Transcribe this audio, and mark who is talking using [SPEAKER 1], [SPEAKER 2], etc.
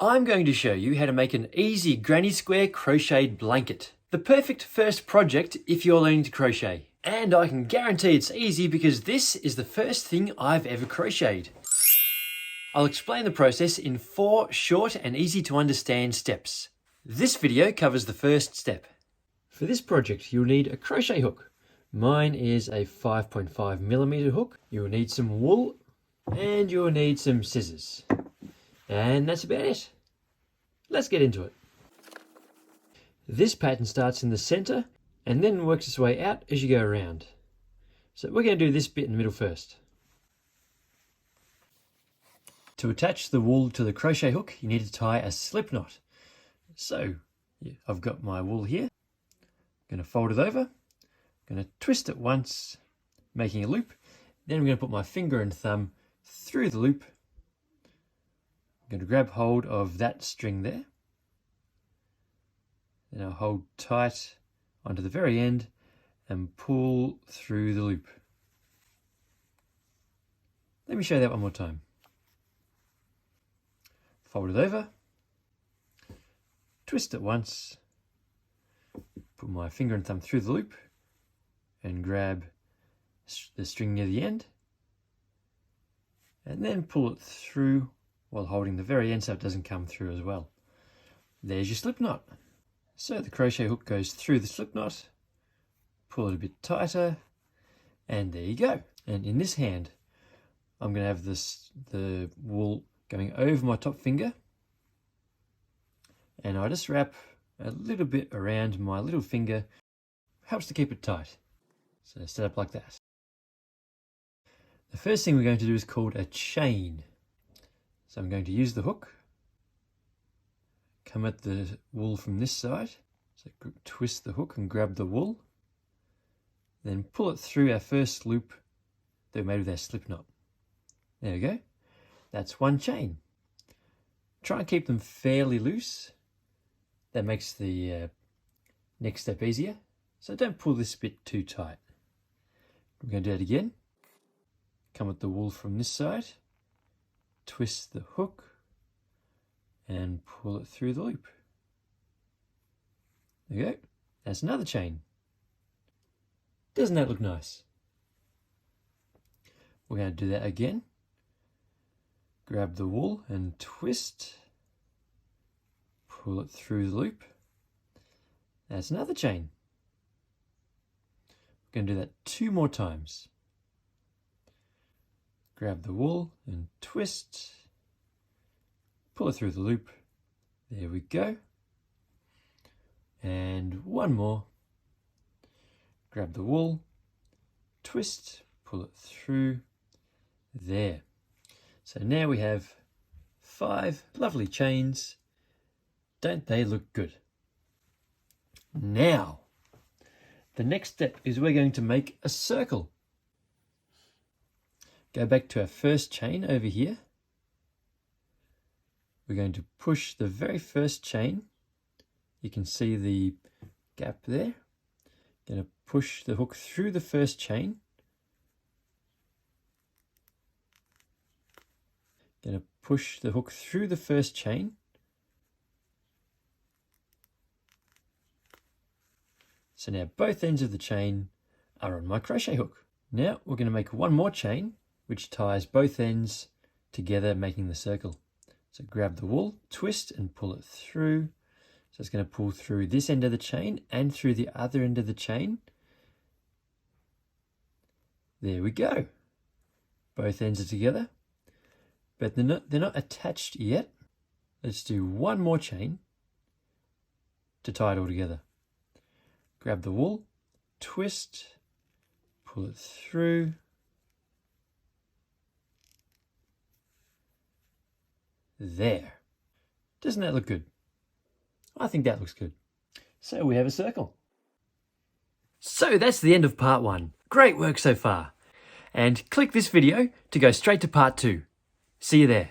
[SPEAKER 1] I'm going to show you how to make an easy granny square crocheted blanket. The perfect first project if you're learning to crochet. And I can guarantee it's easy because this is the first thing I've ever crocheted. I'll explain the process in 4 short and easy to understand steps. This video covers the first step. For this project, you'll need a crochet hook. Mine is a 5.5mm hook. You'll need some wool and you'll need some scissors. And that's about it. Let's get into it. This pattern starts in the center and then works its way out as you go around. So we're going to do this bit in the middle first. To attach the wool to the crochet hook, you need to tie a slip knot. So I've got my wool here. I'm going to fold it over. I'm going to twist it once, making a loop. Then I'm going to put my finger and thumb through the loop. I'm going to grab hold of that string there. Then I'll hold tight onto the very end and pull through the loop. Let me show you that one more time. Fold it over, twist it once, put my finger and thumb through the loop and grab the string near the end and then pull it through while holding the very end so it doesn't come through as well. There's your slip knot. So the crochet hook goes through the slip knot, pull it a bit tighter, and there you go. And in this hand, I'm going to have the wool going over my top finger, and I just wrap a little bit around my little finger, helps to keep it tight. So set up like that. The first thing we're going to do is called a chain. So I'm going to use the hook, come at the wool from this side, so twist the hook and grab the wool, then pull it through our first loop that we made with our slip knot. There we go. That's one chain. Try and keep them fairly loose. That makes the next step easier. So don't pull this bit too tight. We're going to do that again. Come at the wool from this side, twist the hook and pull it through the loop. There you go. That's another chain. Doesn't that look nice? We're going to do that again. Grab the wool and twist, pull it through the loop. That's another chain. We're going to do that 2 more times. Grab the wool and twist, pull it through the loop. There we go. And one more. Grab the wool, twist, pull it through. There. So now we have 5 lovely chains. Don't they look good? Now, the next step is we're going to make a circle. Go back to our first chain over here. We're going to push the very first chain. You can see the gap there. Going to push the hook through the first chain. Going to push the hook through the first chain. So now both ends of the chain are on my crochet hook. Now we're going to make one more chain which ties both ends together, making the circle. So grab the wool, twist and pull it through. So it's going to pull through this end of the chain and through the other end of the chain. There we go. Both ends are together, but they're not attached yet. Let's do one more chain to tie it all together. Grab the wool, twist, pull it through. There. Doesn't that look good? I think that looks good. So we have a circle. So that's the end of part 1. Great work so far. And click this video to go straight to part 2. See you there.